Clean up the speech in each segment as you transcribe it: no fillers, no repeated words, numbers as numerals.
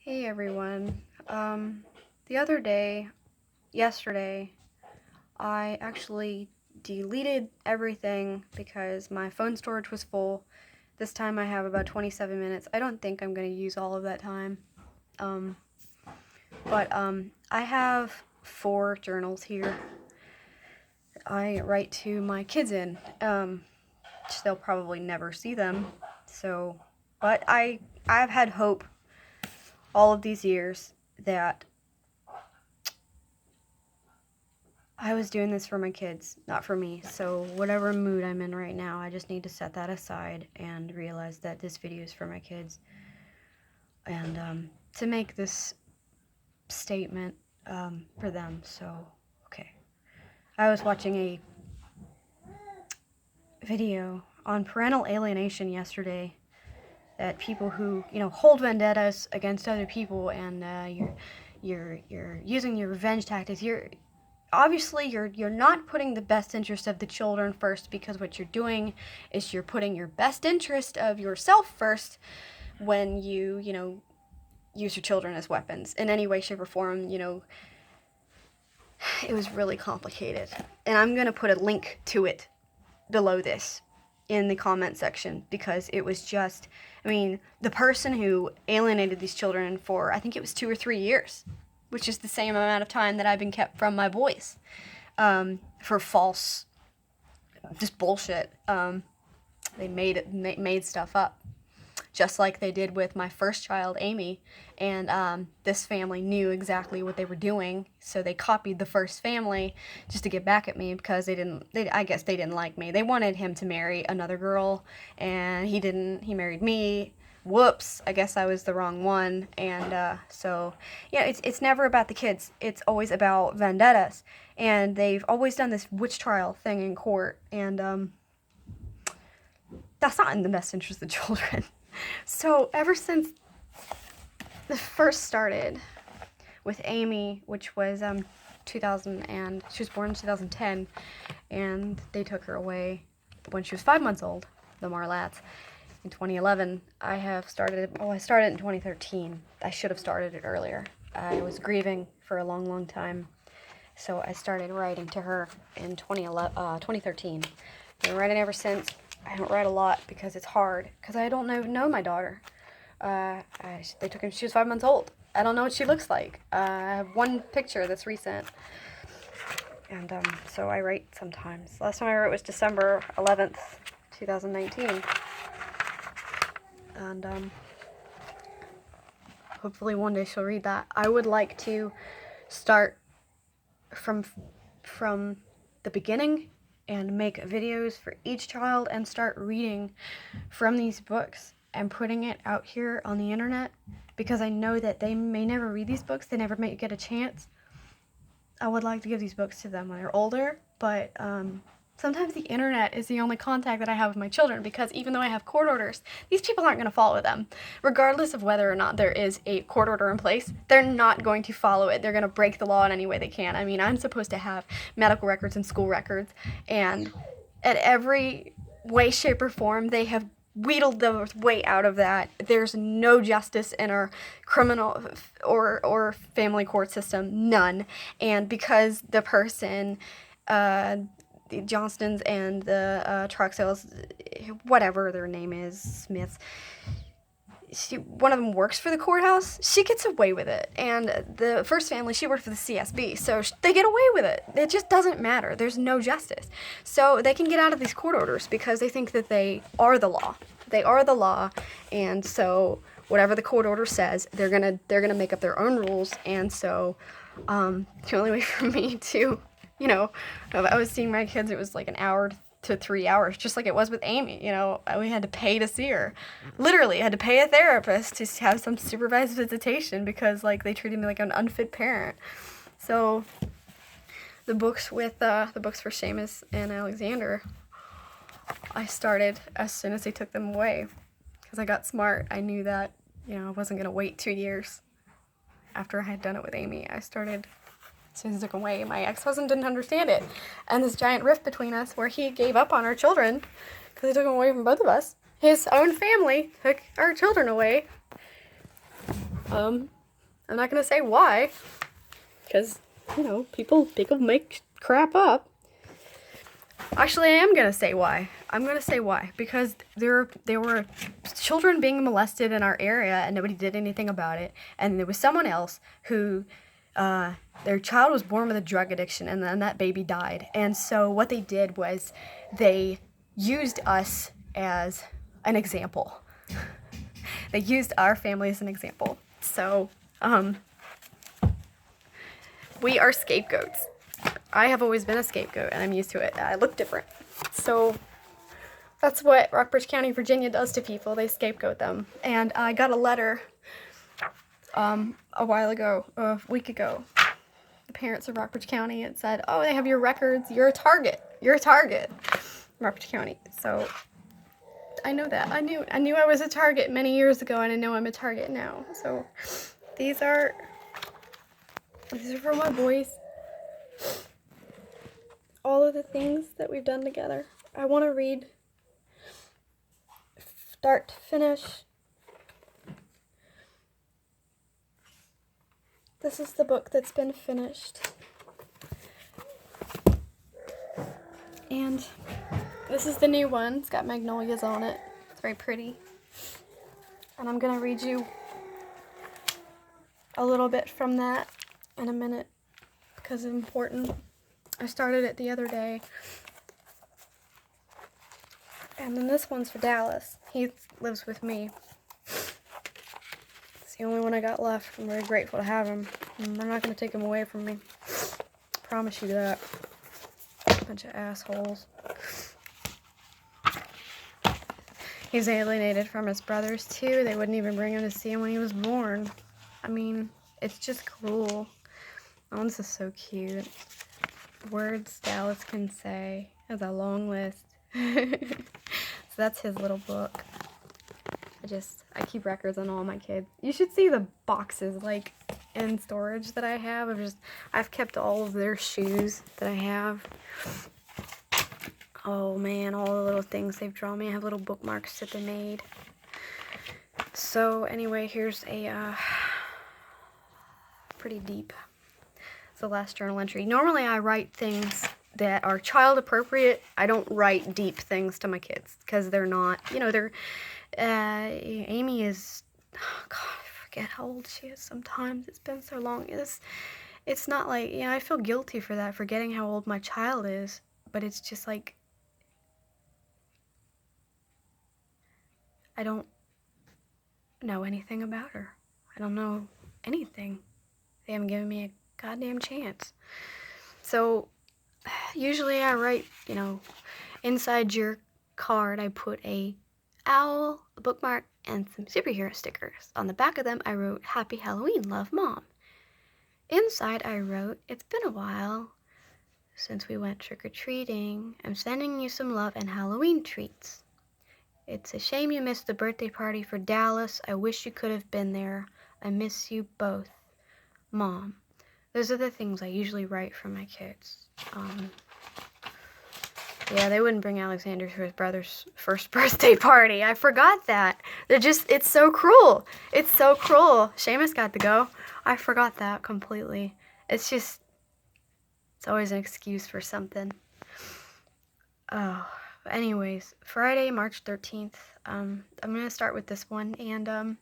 Hey everyone. The other day, yesterday, I actually deleted everything because my phone storage was full. This time I have about 27 minutes. I don't think I'm going to use all of that time. Um, but I have 4 journals here. I write to my kids in. They'll probably never see them. But I've had hope all of these years that I was doing this for my kids, not for me. So whatever mood I'm in right now, I just need to set that aside and realize that this video is for my kids. And to make this statement for them. So, okay. I was watching a video on parental alienation yesterday that people who, hold vendettas against other people and you're using your revenge tactics. Obviously you're not putting the best interest of the children first, because what you're doing is you're putting your best interest of yourself first when you use your children as weapons in any way, shape, or form. It was really complicated, and I'm gonna put a link to it below this in the comment section, because it was just, the person who alienated these children for, I think it was 2 or 3 years, which is the same amount of time that I've been kept from my boys, for false, just bullshit. They made stuff up, just like they did with my first child, Amy. And this family knew exactly what they were doing, so they copied the first family just to get back at me, because I guess they didn't like me. They wanted him to marry another girl, and he didn't. He married me. Whoops, I guess I was the wrong one. And so yeah, it's never about the kids. It's always about vendettas. And they've always done this witch trial thing in court, and that's not in the best interest of the children. So ever since the first started with Amy, which was 2000, and she was born in 2010, and they took her away when she was 5 months old, the Marlats. In 2011, I started in 2013. I should have started it earlier. I was grieving for a long, long time, so I started writing to her in 2013. I've been writing ever since. I don't write a lot because it's hard, because I don't know my daughter. They took her, she was 5 months old. I don't know what she looks like. I have one picture that's recent. And so I write sometimes. Last time I wrote was December 11th, 2019. And hopefully one day she'll read that. I would like to start from the beginning and make videos for each child and start reading from these books and putting it out here on the internet, because I know that they may never read these books. They never may get a chance. I would like to give these books to them when they're older, but sometimes the internet is the only contact that I have with my children, because even though I have court orders, these people aren't going to follow them. Regardless of whether or not there is a court order in place, they're not going to follow it. They're going to break the law in any way they can. I'm supposed to have medical records and school records, and at every way, shape, or form, they have wheedled their way out of that. There's no justice in our criminal or family court system, none. And because the person, the Johnstons and the Troxels, whatever their name is, Smiths, one of them works for the courthouse, she gets away with it. And the first family, she worked for the CSB, so they get away with it. It just doesn't matter. There's no justice. So they can get out of these court orders because they think that they are the law. They are the law, and so whatever the court order says, they're gonna make up their own rules. And so the only way for me to, if I was seeing my kids, it was like an hour to 3 hours, just like it was with Amy. We had to pay to see her. Literally, had to pay a therapist to have some supervised visitation, because they treated me like an unfit parent. So the books for Seamus and Alexander, I started as soon as they took them away, because I got smart. I knew that I wasn't gonna wait 2 years after I had done it with Amy. I started as soon as they took them away. My ex-husband didn't understand it, and this giant rift between us where he gave up on our children because they took them away from both of us. His own family took our children away. I'm not gonna say why, because, you know, people make crap up. Actually, I am gonna say why. I'm gonna say why, because there were children being molested in our area and nobody did anything about it, and there was someone else who their child was born with a drug addiction, and then that baby died. And so what they did was they used us as an example. They used our family as an example. So we are scapegoats. I have always been a scapegoat, and I'm used to it. I look different. So that's what Rockbridge County, Virginia does to people. They scapegoat them. And I got a letter a while ago, a week ago. The parents of Rockbridge County, it said, oh, they have your records. You're a target. You're a target. Rockbridge County. So I know that. I knew I was a target many years ago, and I know I'm a target now. So these are for my boys. All of the things that we've done together. I want to read start to finish. This is the book that's been finished. And this is the new one. It's got magnolias on it. It's very pretty. And I'm going to read you a little bit from that in a minute because it's important. I started it the other day. And then this one's for Dallas. He lives with me. It's the only one I got left. I'm very grateful to have him. And they're not going to take him away from me. I promise you that. Bunch of assholes. He's alienated from his brothers too. They wouldn't even bring him to see him when he was born. I mean, it's just cruel. Oh, this is so cute. Words Dallas can say. Has a long list. So that's his little book. I keep records on all my kids. You should see the boxes like in storage that I have. I've kept all of their shoes that I have. Oh man, all the little things they've drawn me. I have little bookmarks that they made. So anyway, here's a pretty deep. It's the last journal entry. Normally I write things that are child appropriate. I don't write deep things to my kids because they're not, Amy is, oh God, I forget how old she is sometimes. It's been so long. It's not like, I feel guilty for that, forgetting how old my child is, but it's just like, I don't know anything about her. I don't know anything. They haven't given me a goddamn chance. So usually I write, inside your card I put a owl, a bookmark, and some superhero stickers. On the back of them I wrote, Happy Halloween, love, Mom. Inside I wrote, it's been a while since we went trick-or-treating. I'm sending you some love and Halloween treats. It's a shame you missed the birthday party for Dallas. I wish you could have been there. I miss you both, Mom. Those are the things I usually write for my kids. Yeah, they wouldn't bring Alexander to his brother's first birthday party. I forgot that. It's so cruel. It's so cruel. Seamus got to go. I forgot that completely. It's always an excuse for something. Oh, anyways, Friday, March 13th. I'm going to start with this one, and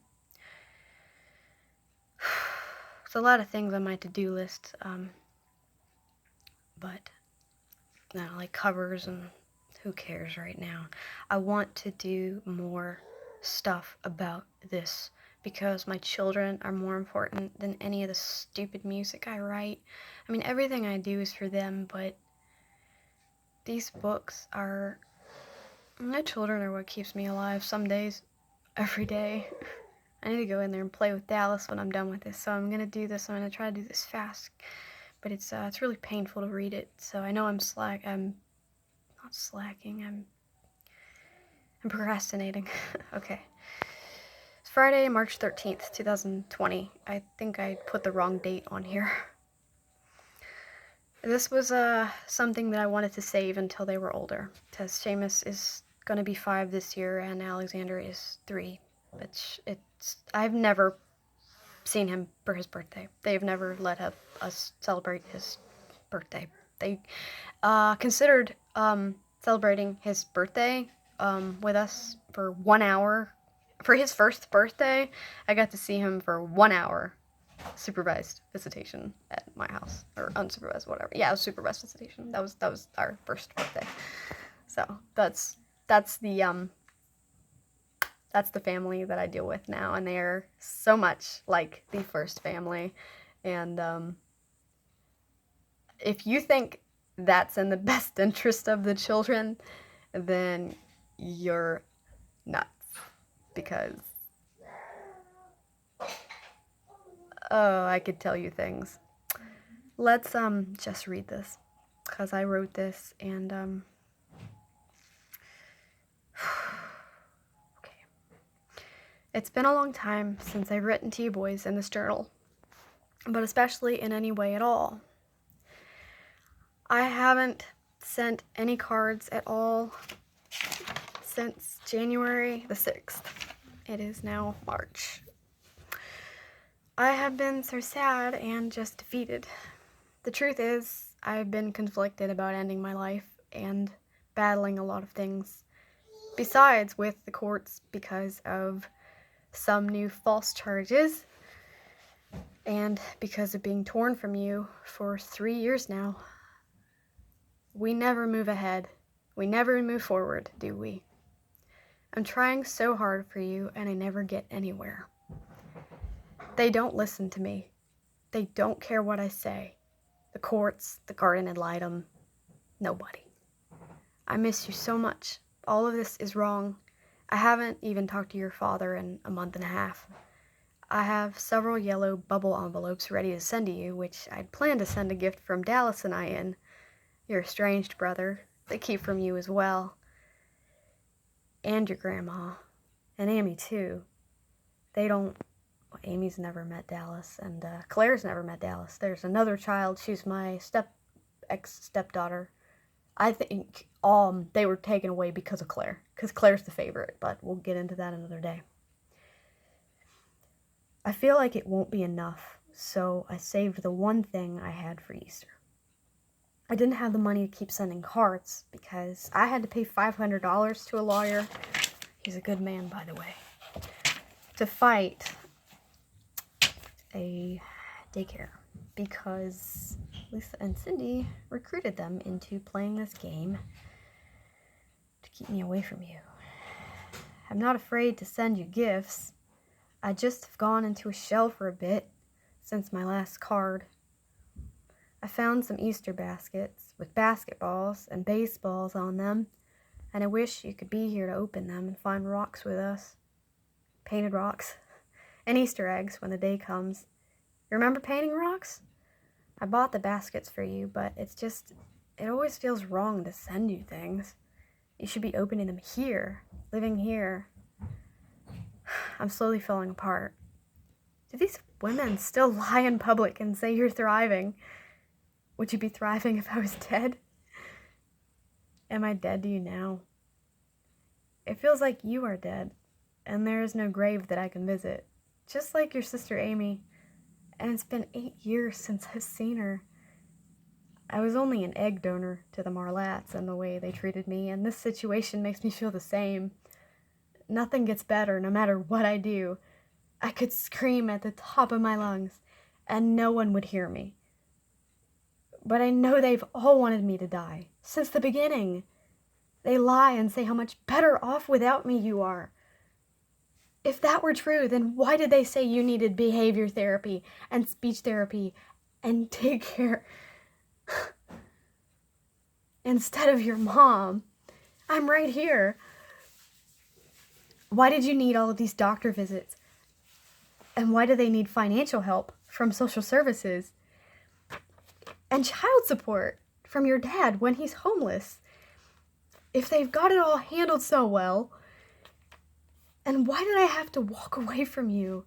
it's a lot of things on my to-do list, but like covers and who cares right now. I want to do more stuff about this because my children are more important than any of the stupid music I write. I mean, everything I do is for them, but these books are... My children are what keeps me alive some days, every day. I need to go in there and play with Dallas when I'm done with this, so I'm going to do this. I'm going to try to do this fast. But it's really painful to read it, so I know I'm not slacking, I'm procrastinating. Okay. It's Friday, March 13th, 2020. I think I put the wrong date on here. This was something that I wanted to save until they were older, because Seamus is going to be 5 this year and Alexander is 3. I've never seen him for his birthday. They've never let us celebrate his birthday. They considered celebrating his birthday with us for 1 hour. For his first birthday, I got to see him for 1 hour. Supervised visitation at my house, or unsupervised, whatever. Yeah, it was supervised visitation. That was our first birthday. So that's the family that I deal with now, and they are so much like the first family. And if you think that's in the best interest of the children, then you're nuts, because oh, I could tell you things. Let's just read this, because I wrote this, and okay. It's been a long time since I've written to you boys in this journal, but especially in any way at all. I haven't sent any cards at all since January the 6th. It is now March. I have been so sad and just defeated. The truth is, I've been conflicted about ending my life and battling a lot of things, besides with the courts because of some new false charges and because of being torn from you for 3 years now. We never move ahead. We never move forward, do we? I'm trying so hard for you, and I never get anywhere. They don't listen to me. They don't care what I say. The courts, the garden ad litem, nobody. I miss you so much. All of this is wrong. I haven't even talked to your father in a month and a half. I have several yellow bubble envelopes ready to send to you, which I'd planned to send a gift from Dallas and I in. Your estranged brother. They keep from you as well. And your grandma. And Amy, too. They don't... Well, Amy's never met Dallas, and Claire's never met Dallas. There's another child. She's my ex-stepdaughter. I think they were taken away because of Claire. Because Claire's the favorite, but we'll get into that another day. I feel like it won't be enough, so I saved the one thing I had for Easter. I didn't have the money to keep sending cards because I had to pay $500 to a lawyer. He's a good man, by the way. To fight a daycare because Lisa and Cindy recruited them into playing this game to keep me away from you. I'm not afraid to send you gifts. I just have gone into a shell for a bit since my last card. I found some Easter baskets with basketballs and baseballs on them, and I wish you could be here to open them and find rocks with us. Painted rocks. And Easter eggs when the day comes. You remember painting rocks? I bought the baskets for you, but it always feels wrong to send you things. You should be opening them here, living here. I'm slowly falling apart. Do these women still lie in public and say you're thriving? Would you be thriving if I was dead? Am I dead to you now? It feels like you are dead, and there is no grave that I can visit. Just like your sister Amy, and it's been 8 years since I've seen her. I was only an egg donor to the Marlats and the way they treated me, and this situation makes me feel the same. Nothing gets better no matter what I do. I could scream at the top of my lungs, and no one would hear me. But I know they've all wanted me to die, since the beginning. They lie and say how much better off without me you are. If that were true, then why did they say you needed behavior therapy and speech therapy and daycare instead of your mom? I'm right here. Why did you need all of these doctor visits? And why do they need financial help from social services? And child support from your dad when he's homeless? If they've got it all handled so well, and why did I have to walk away from you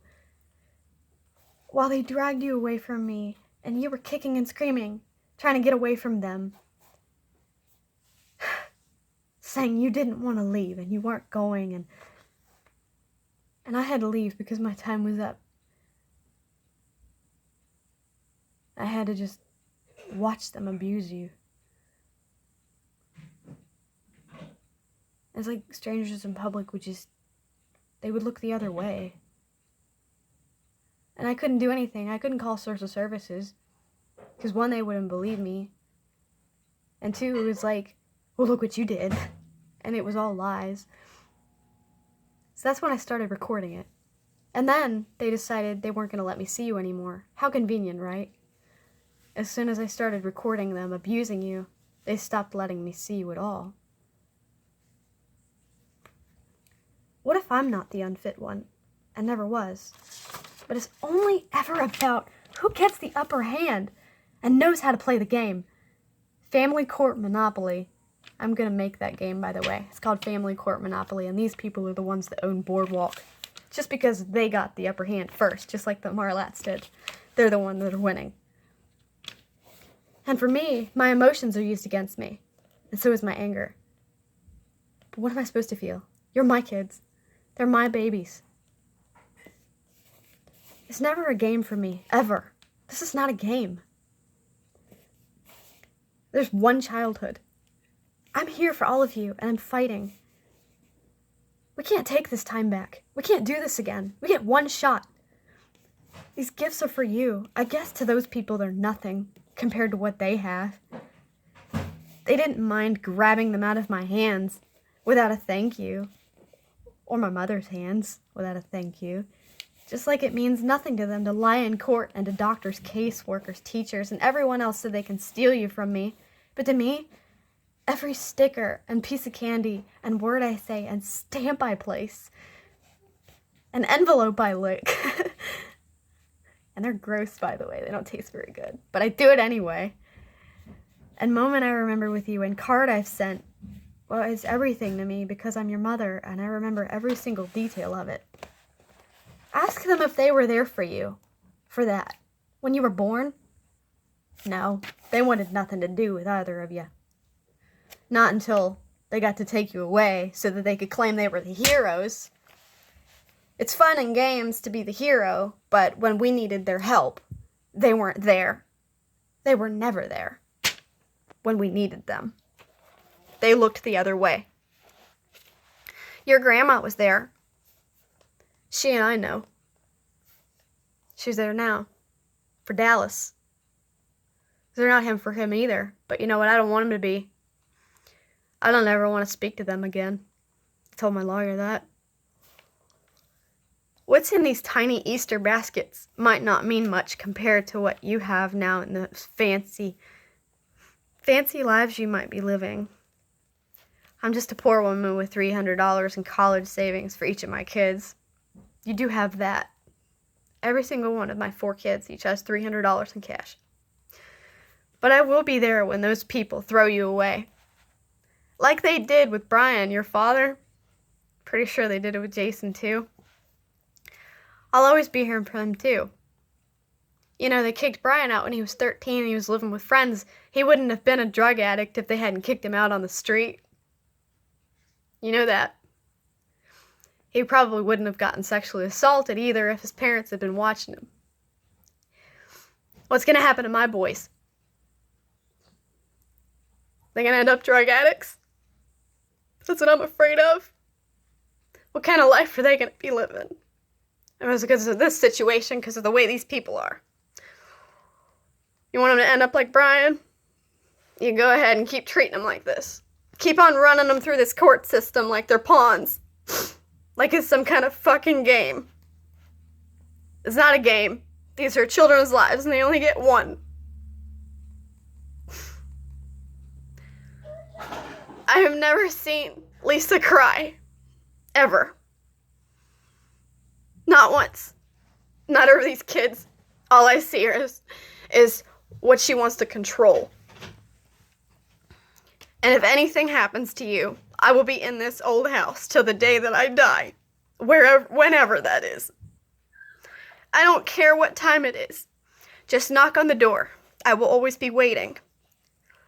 while they dragged you away from me and you were kicking and screaming, trying to get away from them, saying you didn't want to leave and you weren't going, and I had to leave because my time was up. I had to just watch them abuse you. It's like strangers in public they would look the other way. And I couldn't do anything. I couldn't call social services. Because one, they wouldn't believe me. And two, it was like, well, look what you did. And it was all lies. So that's when I started recording it. And then they decided they weren't going to let me see you anymore. How convenient, right? As soon as I started recording them abusing you, they stopped letting me see you at all. What if I'm not the unfit one? And never was. But it's only ever about who gets the upper hand and knows how to play the game. Family Court Monopoly. I'm going to make that game, by the way. It's called Family Court Monopoly, and these people are the ones that own Boardwalk. Just because they got the upper hand first, just like the Marlats did. They're the ones that are winning. And for me, my emotions are used against me. And so is my anger. But what am I supposed to feel? You're my kids. They're my babies. It's never a game for me, ever. This is not a game. There's one childhood. I'm here for all of you, and I'm fighting. We can't take this time back. We can't do this again. We get one shot. These gifts are for you. I guess to those people they're nothing compared to what they have. They didn't mind grabbing them out of my hands without a thank you. Or my mother's hands without a thank you. Just like it means nothing to them to lie in court and to doctors, caseworkers, teachers, and everyone else so they can steal you from me. But to me, every sticker and piece of candy and word I say and stamp I place, an envelope I lick. And they're gross, by the way. They don't taste very good. But I do it anyway. And moment I remember with you and card I've sent, well, it's everything to me because I'm your mother and I remember every single detail of it. Ask them if they were there for you, for that. When you were born? No, they wanted nothing to do with either of you. Not until they got to take you away so that they could claim they were the heroes. It's fun and games to be the hero, but when we needed their help, they weren't there. They were never there when we needed them. They looked the other way. Your grandma was there. She and I know. She's there now. For Dallas. They're not him for him either. But you know what? I don't want him to be. I don't ever want to speak to them again. I told my lawyer that. What's in these tiny Easter baskets might not mean much compared to what you have now in the fancy lives you might be living. I'm just a poor woman with $300 in college savings for each of my kids. You do have that. Every single one of my 4 kids each has $300 in cash. But I will be there when those people throw you away. Like they did with Brian, your father. Pretty sure they did it with Jason too. I'll always be here for him too. You know, they kicked Brian out when he was 13 and he was living with friends. He wouldn't have been a drug addict if they hadn't kicked him out on the street. You know that. He probably wouldn't have gotten sexually assaulted either if his parents had been watching him. What's going to happen to my boys? They're going to end up drug addicts? That's what I'm afraid of. What kind of life are they going to be living? It was because of this situation, because of the way these people are. You want them to end up like Brian? You go ahead and keep treating them like this. Keep on running them through this court system like they're pawns. Like it's some kind of fucking game. It's not a game. These are children's lives and they only get one. I have never seen Lisa cry. Ever. Not once. Not over these kids. All I see her is what she wants to control. And if anything happens to you, I will be in this old house till the day that I die. Whenever that is. I don't care what time it is. Just knock on the door. I will always be waiting.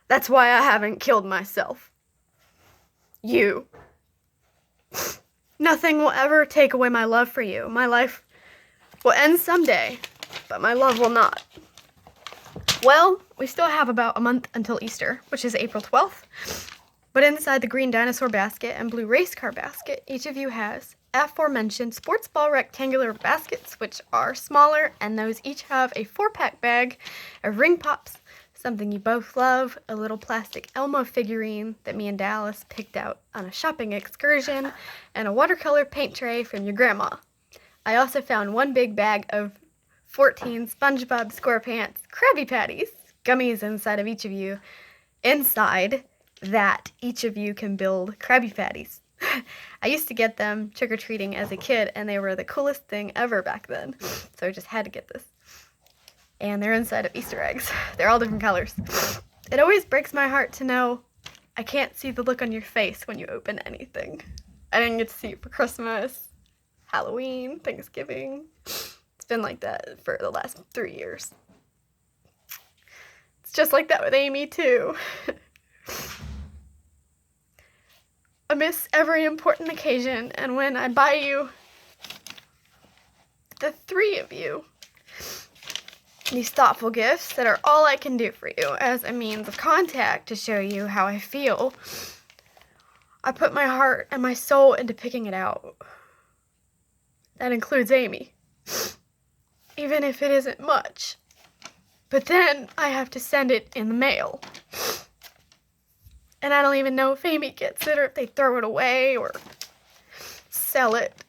That's why I haven't killed myself. You. Nothing will ever take away my love for you. My life will end someday, but my love will not. Well, we still have about a month until Easter, which is April 12th. But inside the green dinosaur basket and blue race car basket, each of you has aforementioned sports ball rectangular baskets, which are smaller, and those each have a 4-pack bag of ring pops, something you both love, a little plastic Elmo figurine that me and Dallas picked out on a shopping excursion, and a watercolor paint tray from your grandma. I also found one big bag of 14 SpongeBob SquarePants Krabby Patties, gummies inside of each of you. Inside that, each of you can build Krabby Patties. I used to get them trick-or-treating as a kid, and they were the coolest thing ever back then, so I just had to get this. And they're inside of Easter eggs. They're all different colors. It always breaks my heart to know I can't see the look on your face when you open anything. I didn't get to see it for Christmas, Halloween, Thanksgiving. It's been like that for the last 3 years. It's just like that with Amy, too. I miss every important occasion, and when I buy you, the 3 of you, these thoughtful gifts that are all I can do for you as a means of contact to show you how I feel, I put my heart and my soul into picking it out. That includes Amy, even if it isn't much. But then I have to send it in the mail. And I don't even know if Amy gets it or if they throw it away or sell it.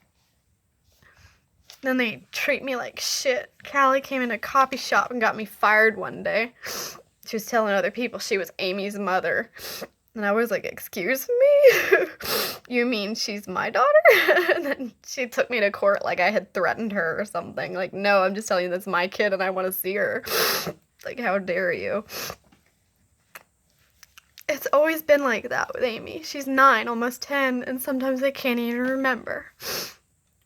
Then they treat me like shit. Callie came in a coffee shop and got me fired one day. She was telling other people she was Amy's mother. And I was like, excuse me? You mean she's my daughter? And then she took me to court like I had threatened her or something. Like, no, I'm just telling you that's my kid and I want to see her. Like, how dare you? It's always been like that with Amy. She's 9, almost 10, and sometimes I can't even remember.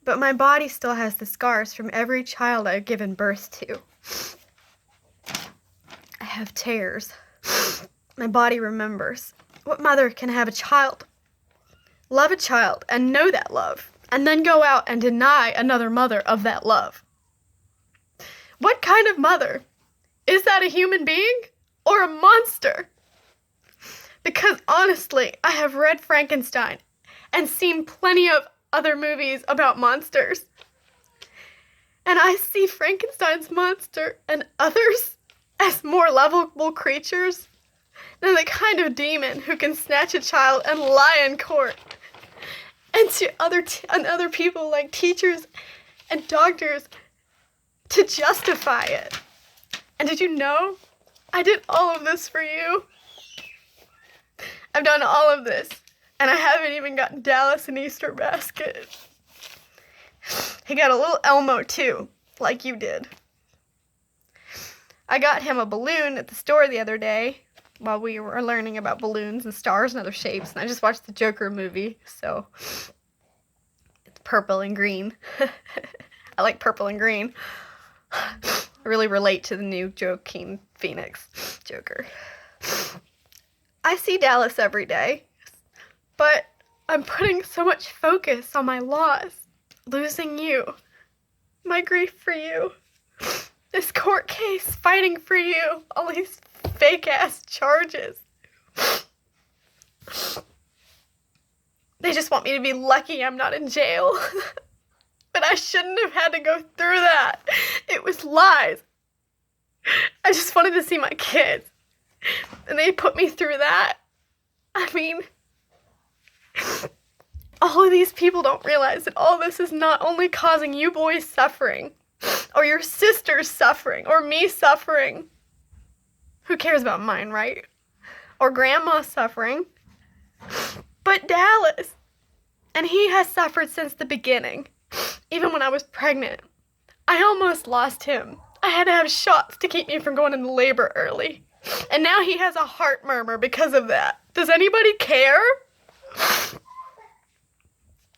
But my body still has the scars from every child I've given birth to. I have tears. My body remembers. What mother can have a child, love a child, and know that love, and then go out and deny another mother of that love? What kind of mother? Is that a human being or a monster? Because honestly, I have read Frankenstein and seen plenty of other movies about monsters. And I see Frankenstein's monster and others as more lovable creatures than the kind of demon who can snatch a child and lie in court. And to other people like teachers and doctors to justify it. And did you know I did all of this for you? I've done all of this, and I haven't even gotten Dallas an Easter basket. He got a little Elmo, too, like you did. I got him a balloon at the store the other day while we were learning about balloons and stars and other shapes, and I just watched the Joker movie, so it's purple and green. I like purple and green. I really relate to the new Joaquin Phoenix Joker. I see Dallas every day, but I'm putting so much focus on my loss, losing you, my grief for you, this court case fighting for you, all these fake-ass charges. They just want me to be lucky I'm not in jail. But I shouldn't have had to go through that. It was lies. I just wanted to see my kids. And they put me through that. I mean, all of these people don't realize that all this is not only causing you boys suffering, or your sisters suffering, or me suffering. Who cares about mine, right? Or grandma suffering. But Dallas. And he has suffered since the beginning. Even when I was pregnant. I almost lost him. I had to have shots to keep me from going into labor early. And now he has a heart murmur because of that. Does anybody care?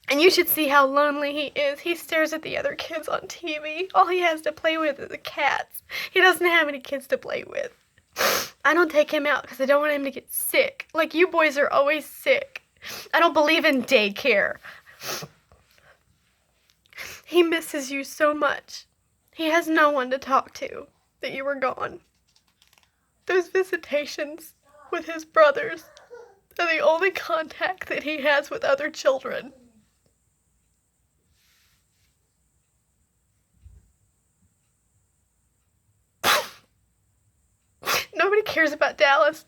And you should see how lonely he is. He stares at the other kids on TV. All he has to play with is the cats. He doesn't have any kids to play with. I don't take him out because I don't want him to get sick. Like you boys are always sick. I don't believe in daycare. He misses you so much. He has no one to talk to that you were gone. Those visitations with his brothers are the only contact that he has with other children. Nobody cares about Dallas.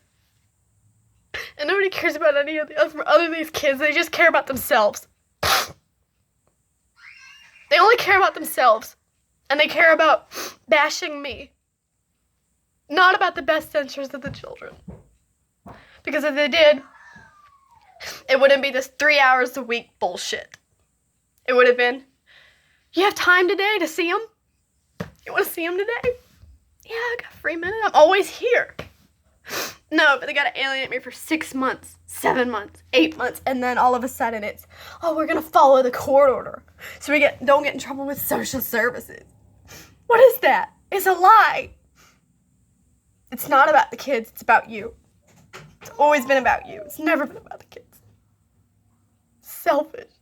And nobody cares about any of the other these kids. They just care about themselves. They only care about themselves. And they care about bashing me. Not about the best interests of the children. Because if they did, it wouldn't be this 3 hours a week bullshit. It would have been, you have time today to see them? You want to see them today? Yeah, I got a free minute. I'm always here. No, but they gotta alienate me for 6 months, 7 months, 8 months, and then all of a sudden it's, oh, we're gonna follow the court order so we don't get in trouble with social services. What is that? It's a lie. It's not about the kids, it's about you. It's always been about you. It's never been about the kids. Selfish.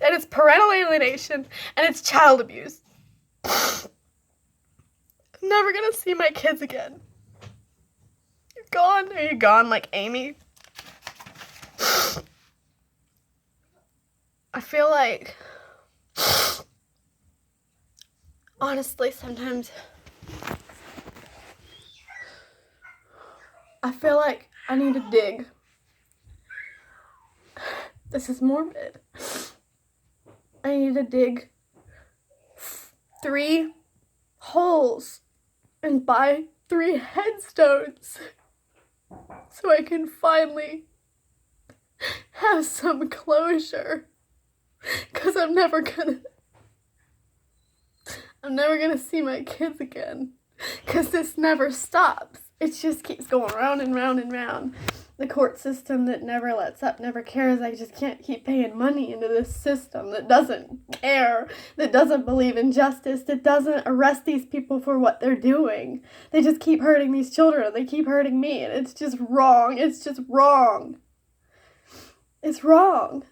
And it's parental alienation, and it's child abuse. I'm never gonna see my kids again. You're gone? Are you gone like Amy? I feel like, honestly, sometimes I feel like I need to dig. This is morbid. I need to dig 3 holes and buy 3 headstones so I can finally have some closure. 'Cause I'm never gonna see my kids again. 'Cause this never stops. It just keeps going round and round and round. The court system that never lets up, never cares. I just can't keep paying money into this system that doesn't care, that doesn't believe in justice, that doesn't arrest these people for what they're doing. They just keep hurting these children. They keep hurting me, and it's just wrong. It's just wrong. It's wrong.